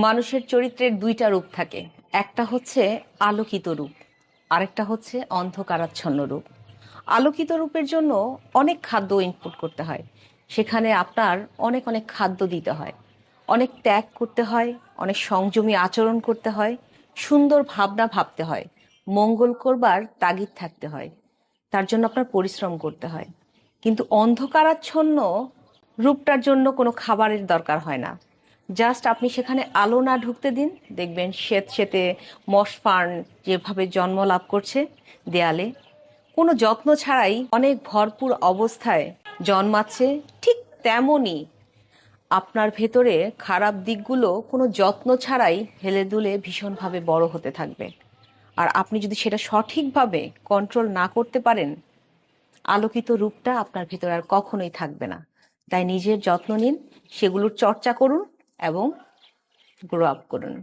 মানুষের চরিত্রের দুইটা রূপ থাকে। একটা হচ্ছে আলোকিত রূপ, আরেকটা হচ্ছে অন্ধকারাচ্ছন্ন রূপ। আলোকিত রূপের জন্য অনেক খাদ্য ইনপুট করতে হয়, সেখানে আপনার অনেক অনেক খাদ্য দিতে হয়, অনেক ত্যাগ করতে হয়, অনেক সংযমী আচরণ করতে হয়, সুন্দর ভাবনা ভাবতে হয়, মঙ্গল করবার তাগিদ থাকতে হয়, তার জন্য আপনার পরিশ্রম করতে হয়। কিন্তু অন্ধকারাচ্ছন্ন রূপটার জন্য কোনো খাবারের দরকার হয় না। জাস্ট আপনি সেখানে আলো না ঢুকতে দিন, দেখবেন শ্বেত শ্বেতে মশফার্ন যেভাবে জন্ম লাভ করছে দেয়ালে, কোনো যত্ন ছাড়াই অনেক ভরপুর অবস্থায় জন্মাচ্ছে। ঠিক তেমনই আপনার ভেতরে খারাপ দিকগুলো কোনো যত্ন ছাড়াই হেলে দুলে ভীষণভাবে বড় হতে থাকবে। আর আপনি যদি সেটা সঠিকভাবে কন্ট্রোল না করতে পারেন, আলোকিত রূপটা আপনার ভেতর আর কখনোই থাকবে না। তাই নিজের যত্ন নিন, সেগুলোর চর্চা করুন এবং গ্রো আপ করুন।